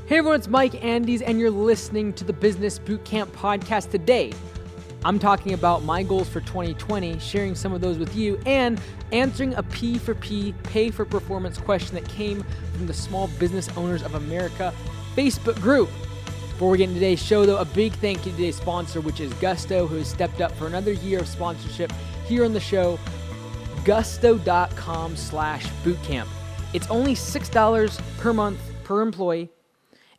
Hey everyone, it's Mike Andes, and you're listening to the Business Bootcamp podcast. Today, I'm talking about my goals for 2020, sharing some of those with you, and answering a P4P, pay for performance question that came from the Small Business Owners of America Facebook group. Before we get into today's show, though, a big thank you to today's sponsor, which is Gusto, who has stepped up for another year of sponsorship here on the show. Gusto.com/bootcamp. It's only $6 per month per employee,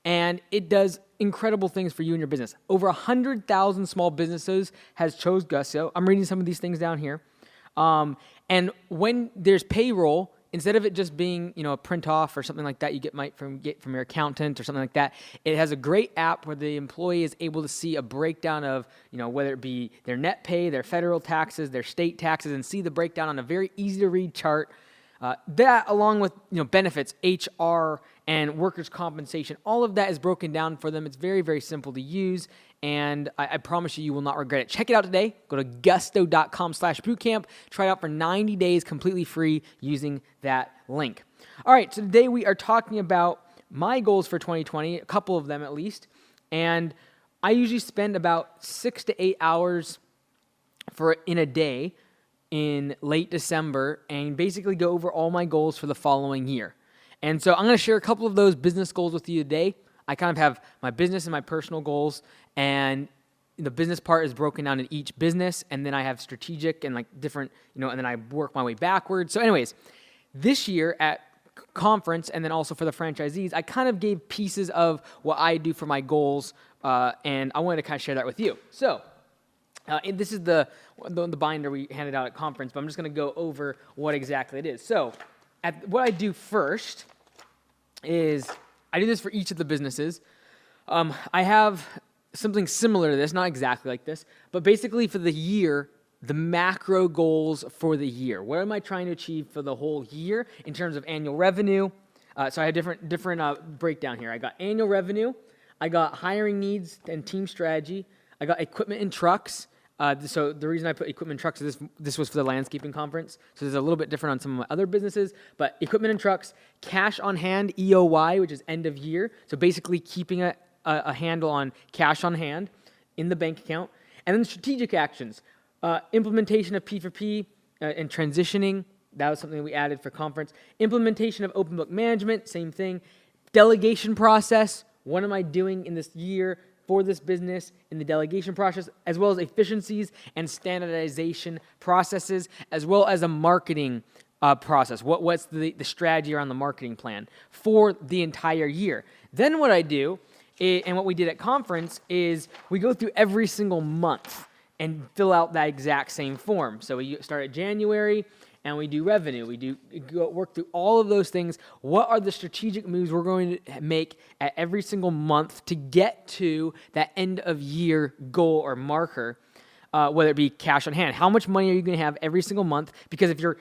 and it does incredible things for you and your business. Over 100,000 small businesses has chose Gusto. I'm reading some of these things down here. And when there's payroll, instead of it just being, a print off or something like that you get from your accountant or something like that, it has a great app where the employee is able to see a breakdown of, whether it be their net pay, their federal taxes, their state taxes, and see the breakdown on a very easy to read chart. That, along with benefits, HR, and workers' compensation, all of that is broken down for them. It's very, very simple to use, and I promise you will not regret it. Check it out today. Go to gusto.com/bootcamp. Try it out for 90 days completely free using that link. All right, so today we are talking about my goals for 2020, a couple of them at least, and I usually spend about 6 to 8 hours in a day in late December and basically go over all my goals for the following year. And so I'm going to share a couple of those business goals with you today. I kind of have my business and my personal goals, and the business part is broken down in each business, and then I have strategic and different, and then I work my way backwards. So anyways, this year at conference and then also for the franchisees, I kind of gave pieces of what I do for my goals, and I wanted to kind of share that with you. So this is the binder we handed out at conference, but I'm just going to go over what exactly it is. So what I do first is I do this for each of the businesses. I have something similar to this, not exactly like this, but basically for the year, the macro goals for the year. What am I trying to achieve for the whole year in terms of annual revenue? So I have different breakdown here. I got annual revenue, I got hiring needs and team strategy, I got equipment and trucks. So the reason I put equipment and trucks is this was for the landscaping conference. So this is a little bit different on some of my other businesses, but equipment and trucks, cash on hand, EOY, which is end of year. So basically keeping a handle on cash on hand in the bank account. And then strategic actions, implementation of P4P and transitioning. That was something we added for conference. Implementation of open book management, same thing. Delegation process, what am I doing in this year for this business in the delegation process, as well as efficiencies and standardization processes, as well as a marketing process. What's the strategy around the marketing plan for the entire year? Then what I do, and what we did at conference, is we go through every single month and fill out that exact same form. So we start at January, and we do revenue. We work through all of those things. What are the strategic moves we're going to make at every single month to get to that end of year goal or marker, whether it be cash on hand? How much money are you going to have every single month? Because if you're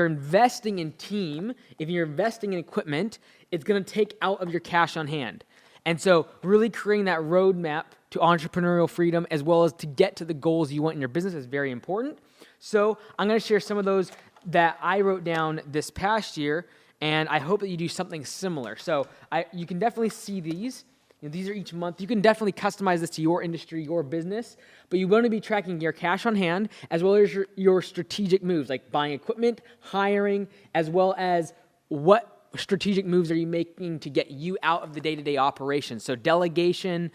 investing in team, if you're investing in equipment, it's going to take out of your cash on hand. And so really creating that roadmap to entrepreneurial freedom as well as to get to the goals you want in your business is very important. So I'm going to share some of those that I wrote down this past year, and I hope that you do something similar. So you can definitely see these. These are each month. You can definitely customize this to your industry, your business, but you want to be tracking your cash on hand as well as your strategic moves, like buying equipment, hiring, as well as what strategic moves are you making to get you out of the day-to-day operations. So delegation,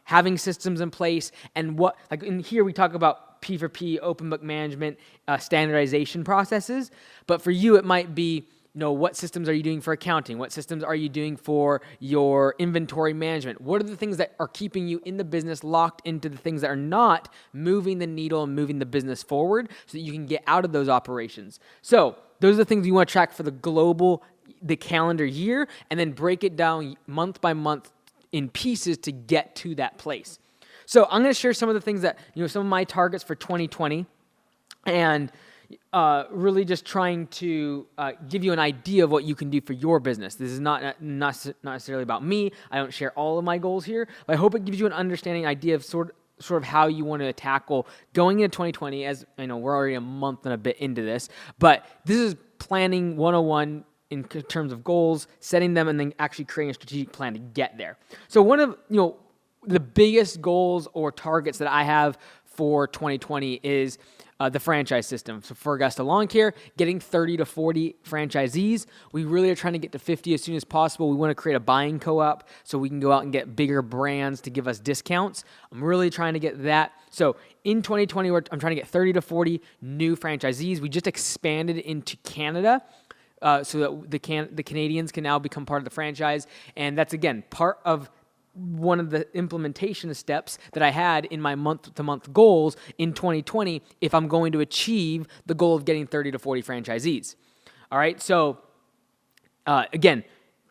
having systems in place, and in here we talk about P4P, open book management, standardization processes. But for you, it might be, what systems are you doing for accounting? What systems are you doing for your inventory management? What are the things that are keeping you in the business locked into the things that are not moving the needle and moving the business forward so that you can get out of those operations? So those are the things you want to track for the calendar year, and then break it down month by month in pieces to get to that place. So I'm going to share some of the things that, some of my targets for 2020, and really just trying to give you an idea of what you can do for your business. This is not necessarily about me. I don't share all of my goals here, but I hope it gives you an understanding idea of sort of how you want to tackle going into 2020. As I know, we're already a month and a bit into this, but this is planning 101 in terms of goals, setting them, and then actually creating a strategic plan to get there. So one of the biggest goals or targets that I have for 2020 is the franchise system. So for Augusta Lawn Care, getting 30 to 40 franchisees. We really are trying to get to 50 as soon as possible. We want to create a buying co-op so we can go out and get bigger brands to give us discounts. I'm really trying to get that. So in 2020, I'm trying to get 30 to 40 new franchisees. We just expanded into Canada. So that the Canadians can now become part of the franchise. And that's, again, part of one of the implementation steps that I had in my month-to-month goals in 2020 if I'm going to achieve the goal of getting 30 to 40 franchisees. All right, so again,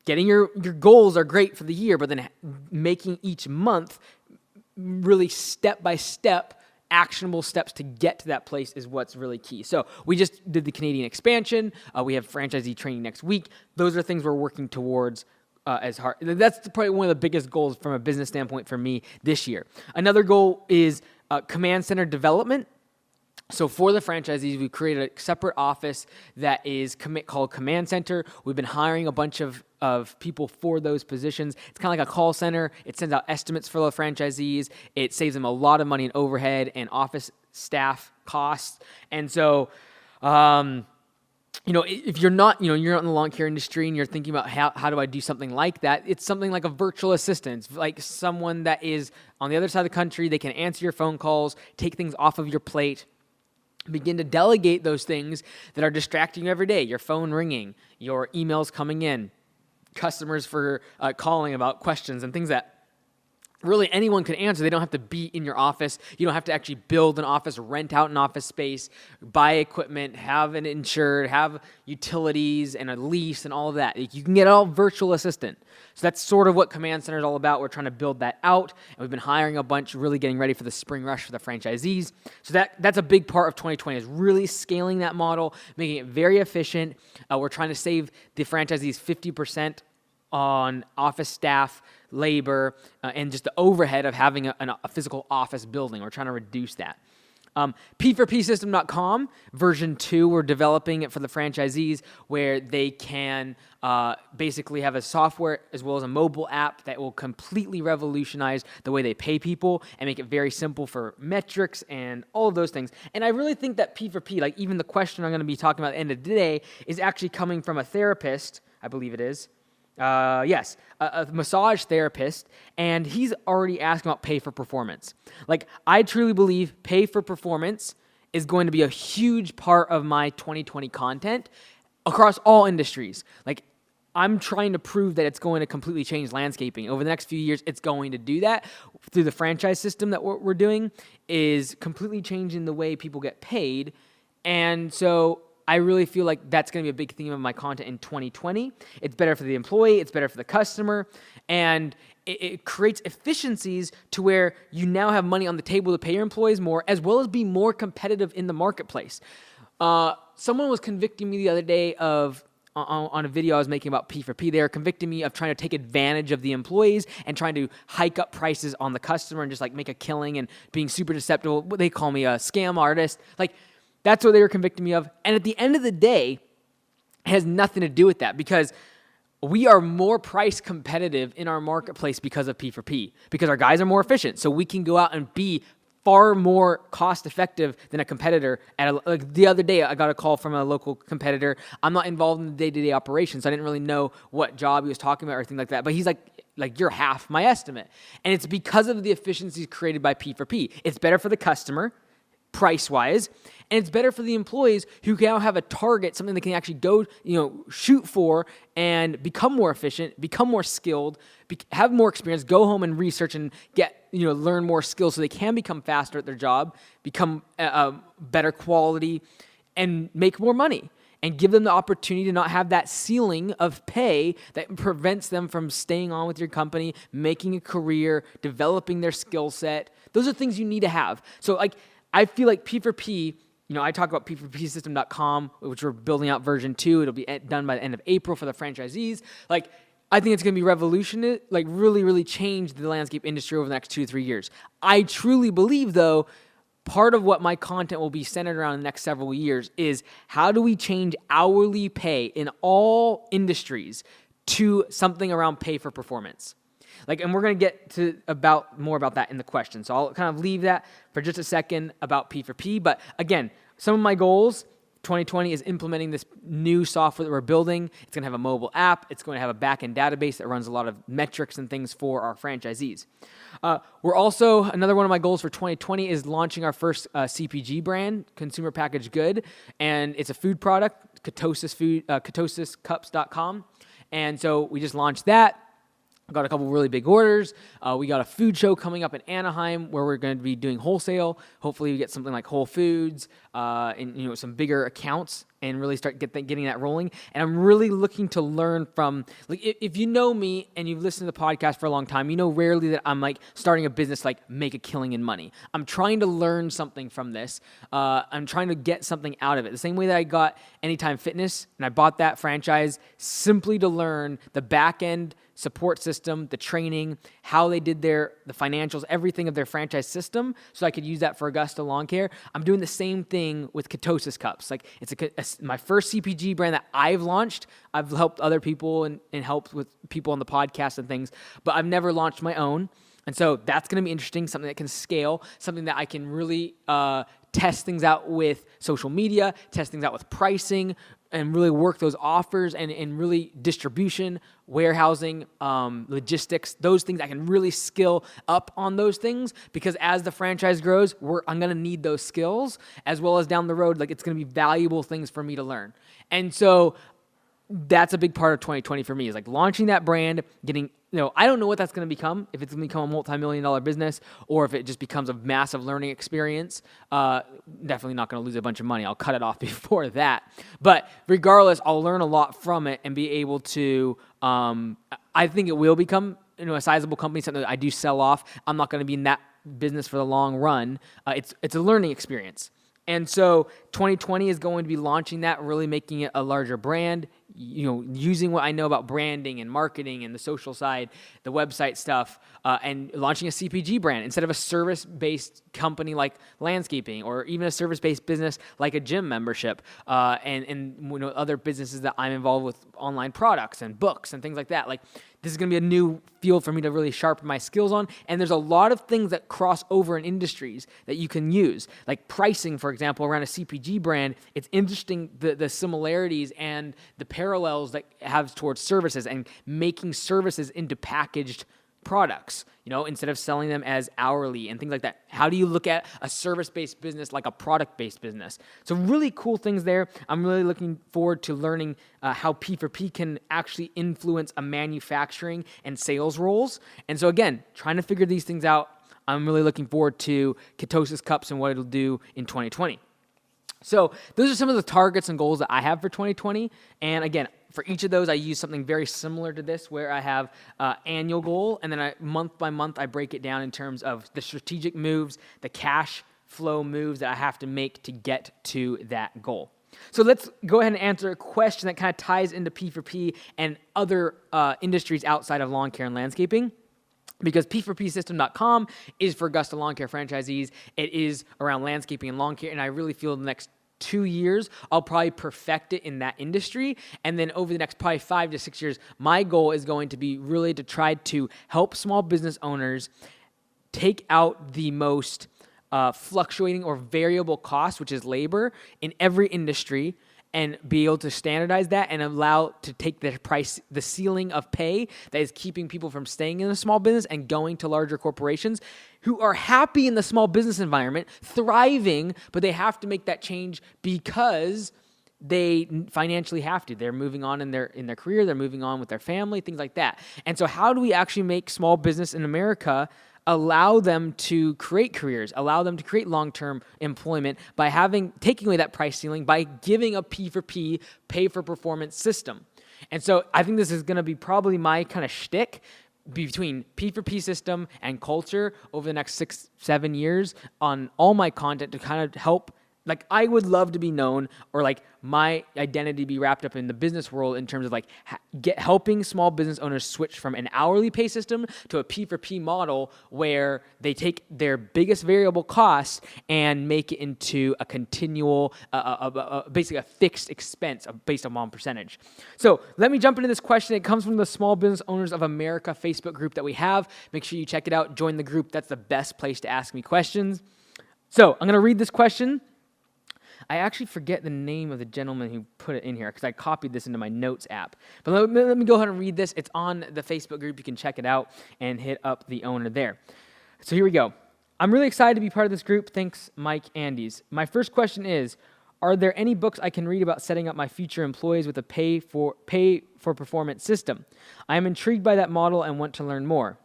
getting your goals are great for the year, but then making each month really step-by-step actionable steps to get to that place is what's really key. So we just did the Canadian expansion. We have franchisee training next week. Those are things we're working towards as hard. That's probably one of the biggest goals from a business standpoint for me this year. Another goal is command center development. So for the franchisees, we created a separate office that is called Command Center. We've been hiring a bunch of people for those positions. It's kind of like a call center. It sends out estimates for the franchisees. It saves them a lot of money in overhead and office staff costs. And so, if you're not, you're not in the lawn care industry and you're thinking about how do I do something like that, it's something like a virtual assistant, like someone that is on the other side of the country. They can answer your phone calls, take things off of your plate, begin to delegate those things that are distracting you every day. Your phone ringing, your emails coming in, customers for calling about questions and things that really anyone could answer. They don't have to be in your office. You don't have to actually build an office, rent out an office space, buy equipment, have it insured, have utilities and a lease and all of that. You can get all virtual assistant. So that's sort of what Command Center is all about. We're trying to build that out, and we've been hiring a bunch, really getting ready for the spring rush for the franchisees. So that's a big part of 2020 is really scaling that model, making it very efficient. We're trying to save the franchisees 50% on office staff, labor, and just the overhead of having a physical office building. We're trying to reduce that. P4P system.com, version 2, we're developing it for the franchisees where they can basically have a software as well as a mobile app that will completely revolutionize the way they pay people and make it very simple for metrics and all of those things. And I really think that P4P, like even the question I'm going to be talking about at the end of the day, is actually coming from a therapist, I believe it is. Yes, a massage therapist, and he's already asking about pay for performance. Like, I truly believe pay for performance is going to be a huge part of my 2020 content across all industries. Like, I'm trying to prove that it's going to completely change landscaping. Over the next few years, it's going to do that through the franchise system that we're doing is completely changing the way people get paid. And so I really feel like that's going to be a big theme of my content in 2020. It's better for the employee, it's better for the customer, and it creates efficiencies to where you now have money on the table to pay your employees more, as well as be more competitive in the marketplace. Someone was convicting me the other day on a video I was making about P4P. They were convicting me of trying to take advantage of the employees and trying to hike up prices on the customer and just like make a killing and being super deceptive. They call me a scam artist. Like, that's what they were convicting me of. And at the end of the day, it has nothing to do with that because we are more price competitive in our marketplace because of P4P, because our guys are more efficient. So we can go out and be far more cost effective than a competitor. Like the other day, I got a call from a local competitor. I'm not involved in the day-to-day operations, so I didn't really know what job he was talking about or anything like that. But he's like you're half my estimate. And it's because of the efficiencies created by P4P. It's better for the customer, price-wise, and it's better for the employees who now have a target, something they can actually go, shoot for and become more efficient, become more skilled, have more experience, go home and research and get, learn more skills so they can become faster at their job, become better quality, and make more money. And give them the opportunity to not have that ceiling of pay that prevents them from staying on with your company, making a career, developing their skill set. Those are things you need to have. So, I feel like P4P, I talk about P4Psystem.com, which we're building out version 2. It'll be done by the end of April for the franchisees. I think it's going to be revolutionary, really, really change the landscape industry over the next 2 to 3 years. I truly believe, though, part of what my content will be centered around in the next several years is how do we change hourly pay in all industries to something around pay for performance. And we're going to get to more about that in the question. So I'll kind of leave that for just a second about P4P. But again, some of my goals, 2020 is implementing this new software that we're building. It's going to have a mobile app. It's going to have a back-end database that runs a lot of metrics and things for our franchisees. We're also, another one of my goals for 2020 is launching our first CPG brand, consumer packaged good. And it's a food product, ketosiscups.com. And so we just launched that. Got a couple really big orders. We got a food show coming up in Anaheim where we're going to be doing wholesale. Hopefully we get something like Whole Foods and some bigger accounts and really start getting that rolling. And I'm really looking to learn from, if you know me and you've listened to the podcast for a long time, you know rarely that I'm starting a business make a killing in money. I'm trying to learn something from this. I'm trying to get something out of it. The same way that I got Anytime Fitness and I bought that franchise simply to learn the back end support system, the training, how they did the financials, everything of their franchise system, so I could use that for Augusta Lawn Care. I'm doing the same thing with Ketosis Cups. It's my first CPG brand that I've launched. I've helped other people and helped with people on the podcast and things, but I've never launched my own. And so that's going to be interesting, something that can scale, something that I can really test things out with social media, test things out with pricing, and really work those offers and really distribution, warehousing, logistics, those things. I can really skill up on those things because as the franchise grows, I'm going to need those skills as well as down the road. It's going to be valuable things for me to learn. And so that's a big part of 2020 for me is launching that brand, getting, I don't know what that's going to become, if it's going to become a multi-million-dollar business or if it just becomes a massive learning experience. Definitely not going to lose a bunch of money. I'll cut it off before that. But regardless, I'll learn a lot from it and be able to, I think it will become, a sizable company, something that I do sell off. I'm not going to be in that business for the long run. It's a learning experience. And so 2020 is going to be launching that, really making it a larger brand, using what I know about branding and marketing and the social side, the website stuff, and launching a CPG brand instead of a service-based company like landscaping or even a service-based business like a gym membership and other businesses that I'm involved with, online products and books and things like that. This is going to be a new field for me to really sharpen my skills on. And there's a lot of things that cross over in industries that you can use. Like pricing, for example, around a CPG brand, it's interesting the similarities and the parallels that it has towards services and making services into packaged products, instead of selling them as hourly and things like that. How do you look at a service-based business like a product-based business? So really cool things there. I'm really looking forward to learning how P4P can actually influence a manufacturing and sales roles. And so again, trying to figure these things out. I'm really looking forward to Ketosis Cups and what it'll do in 2020. So those are some of the targets and goals that I have for 2020. And again, for each of those, I use something very similar to this where I have annual goal, and then month by month, I break it down in terms of the strategic moves, the cash flow moves that I have to make to get to that goal. So let's go ahead and answer a question that kind of ties into P4P and other industries outside of lawn care and landscaping. Because P4Psystem.com is for Augusta Lawn Care franchisees. It is around landscaping and lawn care, and I really feel the next 2 years, I'll probably perfect it in that industry. And then over the next probably 5 to 6 years, my goal is going to be really to try to help small business owners take out the most fluctuating or variable cost, which is labor, in every industry, and be able to standardize that and allow to take the price, the ceiling of pay that is keeping people from staying in a small business and going to larger corporations who are happy in the small business environment, thriving, but they have to make that change because they financially have to. They're moving on in their career, they're moving on with their family, things like that. And so how do we actually make small business in America allow them to create careers, allow them to create long-term employment by taking away that price ceiling, by giving a P4P, pay for performance system? And so I think this is going to be probably my kind of shtick between P4P system and culture over the next 6-7 years on all my content to kind of help Like, I would love to be known, or like my identity be wrapped up in the business world in terms of like helping small business owners switch from an hourly pay system to a P4P model where they take their biggest variable costs and make it into a continual, basically a fixed expense based on percentage. So let me jump into this question. It comes from the Small Business Owners of America Facebook group that we have. Make sure you check it out. Join the group. That's the best place to ask me questions. So I'm going to read this question. I actually forget the name of the gentleman who put it in here because I copied this into my notes app. But let me go ahead and read this. It's on the Facebook group. You can check it out and hit up the owner there. So here we go. I'm really excited to be part of this group. Thanks, Mike Andes. My first question is, are there any books I can read about setting up my future employees with a pay for performance system? I am intrigued by that model and want to learn more.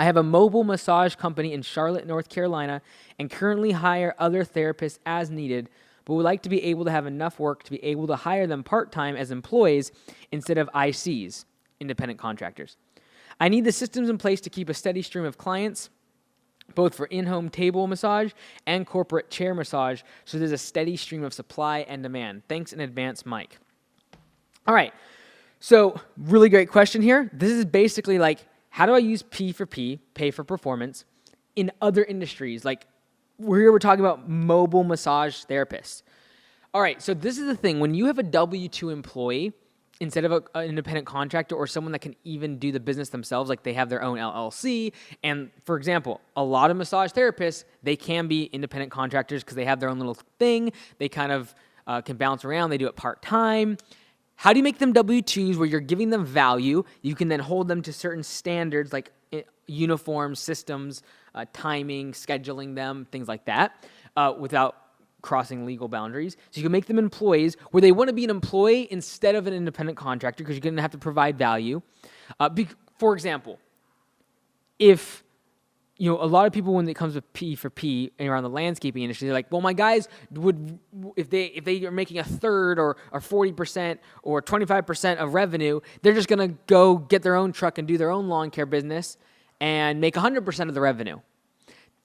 I have a mobile massage company in Charlotte, North Carolina, and currently hire other therapists as needed, but would like to be able to have enough work to be able to hire them part-time as employees instead of ICs, independent contractors. I need the systems in place to keep a steady stream of clients, both for in-home table massage and corporate chair massage, so there's a steady stream of supply and demand. Thanks in advance, Mike. All right, so really great question here. This is basically like, how do I use P4P, pay for performance, in other industries? Like, we're talking about mobile massage therapists. All right, so this is the thing. When you have a W-2 employee, instead of an independent contractor or someone that can even do the business themselves, like they have their own LLC, and for example, a lot of massage therapists, they can be independent contractors because they have their own little thing. They kind of can bounce around. They do it part-time. How do you make them W-2s where you're giving them value? You can then hold them to certain standards like uniforms, systems, timing, scheduling them, things like that, without crossing legal boundaries. So you can make them employees where they want to be an employee instead of an independent contractor because you're going to have to provide value. For example, if a lot of people, when it comes to P4P and around the landscaping industry, they're like, well, my guys would, if they are making a third or 40% or 25% of revenue, they're just going to go get their own truck and do their own lawn care business and make 100% of the revenue.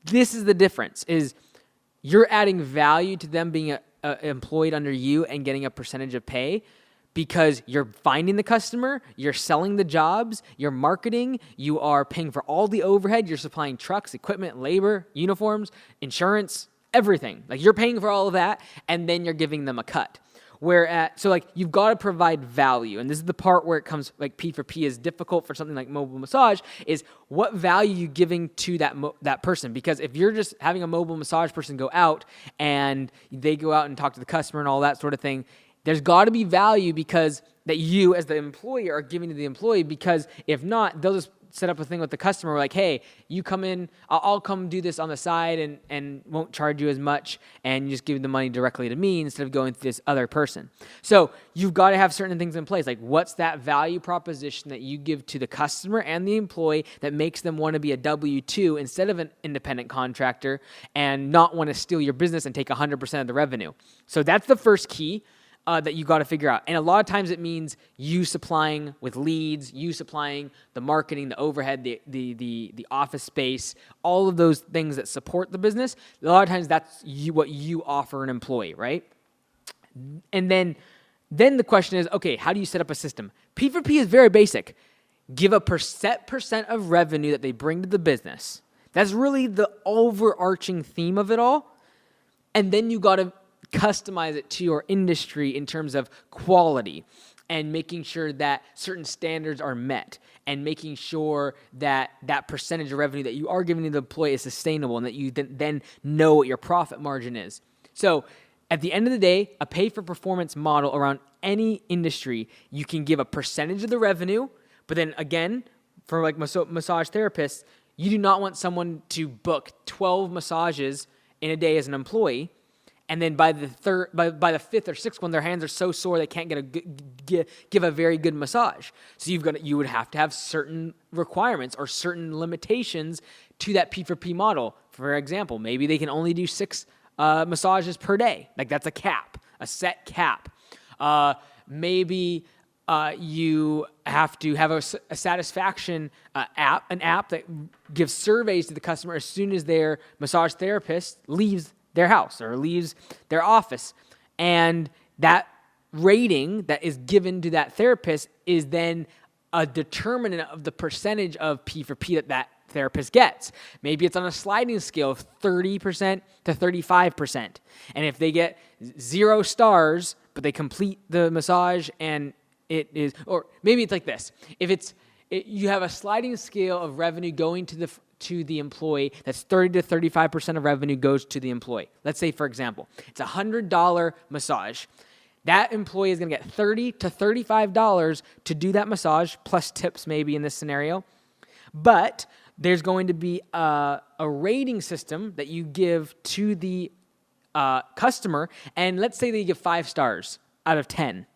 This is the difference, is you're adding value to them being employed under you and getting a percentage of pay because you're finding the customer, you're selling the jobs, you're marketing, you are paying for all the overhead, you're supplying trucks, equipment, labor, uniforms, insurance, everything. Like, you're paying for all of that, and then you're giving them a cut. So you've got to provide value, and this is the part where it comes, like, P4P is difficult for something like mobile massage, is what value you giving to that person. Because if you're just having a mobile massage person go out, and they go out and talk to the customer and all that sort of thing, there's got to be value because that you as the employer are giving to the employee, because if not, they'll just set up a thing with the customer like, hey, you come in, I'll come do this on the side and won't charge you as much, and you just give the money directly to me instead of going to this other person. So you've got to have certain things in place. Like, what's that value proposition that you give to the customer and the employee that makes them want to be a W-2 instead of an independent contractor and not want to steal your business and take 100% of the revenue? So that's the first key. That you got to figure out. And a lot of times it means you supplying with leads, you supplying the marketing, the overhead, the office space, all of those things that support the business. A lot of times that's what you offer an employee, right? And then the question is, okay, how do you set up a system? P4P is very basic. Give a set percent of revenue that they bring to the business. That's really the overarching theme of it all. And then you got to customize it to your industry in terms of quality and making sure that certain standards are met and making sure that that percentage of revenue that you are giving to the employee is sustainable and that you then know what your profit margin is. So at the end of the day, a pay-for-performance model around any industry, you can give a percentage of the revenue, but then again, for like massage therapists, you do not want someone to book 12 massages in a day as an employee, and then by the fifth or sixth one, their hands are so sore they can't give a very good massage. So you would have to have certain requirements or certain limitations to that P4P model. For example, maybe they can only do 6 massages per day. Like, that's a cap, a set cap. Maybe you have to have a satisfaction app, an app that gives surveys to the customer as soon as their massage therapist leaves their house or leaves their office. And that rating that is given to that therapist is then a determinant of the percentage of P4P that therapist gets. Maybe it's on a sliding scale of 30% to 35%. And if they get 0 stars, but they complete the massage and it is, or maybe it's like this. If you have a sliding scale of revenue going to the employee, that's 30 to 35% of revenue goes to the employee. Let's say, for example, it's a $100 massage. That employee is going to get $30 to $35 to do that massage, plus tips maybe in this scenario. But there's going to be a rating system that you give to the customer, and let's say they give 5 stars out of 10.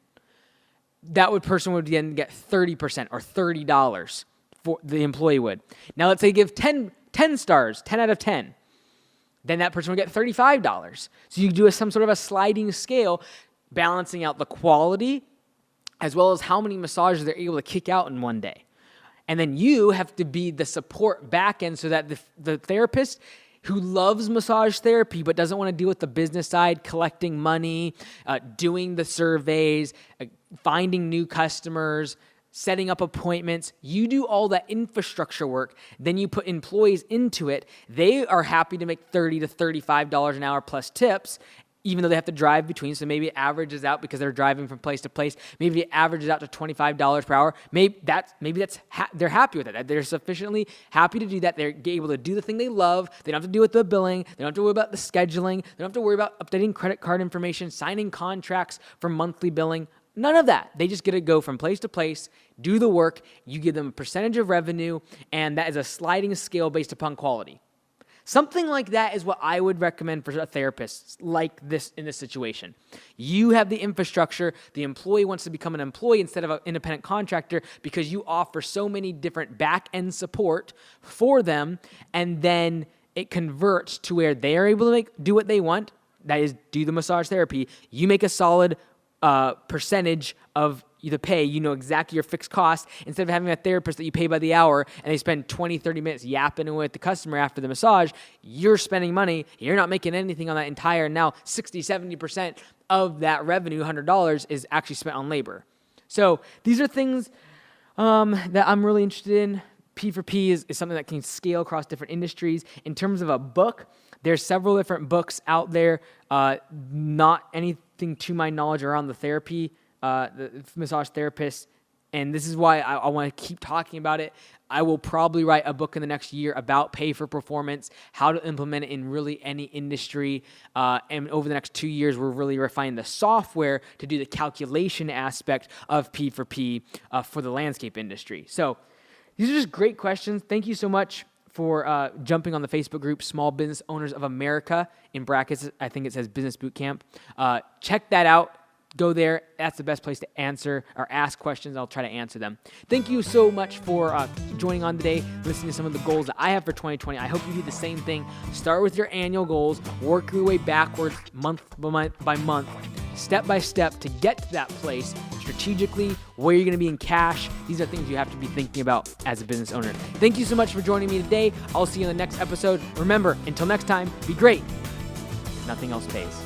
That person would then get 30% or $30 for the employee would. Now let's say you give 10 stars, 10 out of 10. Then that person would get $35. So you do some sort of a sliding scale, balancing out the quality as well as how many massages they're able to kick out in one day. And then you have to be the support back end so that the therapist who loves massage therapy but doesn't want to deal with the business side, collecting money, doing the surveys, finding new customers, setting up appointments. You do all that infrastructure work. Then you put employees into it. They are happy to make $30 to $35 an hour plus tips, even though they have to drive between. So maybe it averages out because they're driving from place to place. Maybe it averages out to $25 per hour. Maybe they're happy with it. They're sufficiently happy to do that. They're able to do the thing they love. They don't have to deal with the billing. They don't have to worry about the scheduling. They don't have to worry about updating credit card information, signing contracts for monthly billing. None of that. They just get to go from place to place, do the work. You give them a percentage of revenue, and that is a sliding scale based upon quality. Something like that is what I would recommend for a therapist like this in this situation. You have the infrastructure. The employee wants to become an employee instead of an independent contractor because you offer so many different back-end support for them, and then it converts to where they are able to do what they want, that is do the massage therapy. You make a solid percentage of the pay. You know exactly your fixed cost instead of having a therapist that you pay by the hour and they spend 20, 30 minutes yapping with the customer after the massage. You're spending money. You're not making anything on that entire, now 60, 70% of that revenue, $100, is actually spent on labor. So these are things that I'm really interested in. P4P is something that can scale across different industries. In terms of a book, there's several different books out there, not anything to my knowledge around the therapy, the massage therapist, and this is why I want to keep talking about it. I will probably write a book in the next year about pay for performance, how to implement it in really any industry, and over the next 2 years, we're really refining the software to do the calculation aspect of P4P for the landscape industry. So these are just great questions. Thank you so much for jumping on the Facebook group, Small Business Owners of America. In brackets, I think it says Business Boot Camp. Check that out. Go there. That's the best place to answer or ask questions. I'll try to answer them. Thank you so much for joining on today, listening to some of the goals that I have for 2020. I hope you do the same thing. Start with your annual goals. Work your way backwards month by month, step by step to get to that place strategically, where you're going to be in cash. These are things you have to be thinking about as a business owner. Thank you so much for joining me today. I'll see you in the next episode. Remember, until next time, be great. Nothing else pays.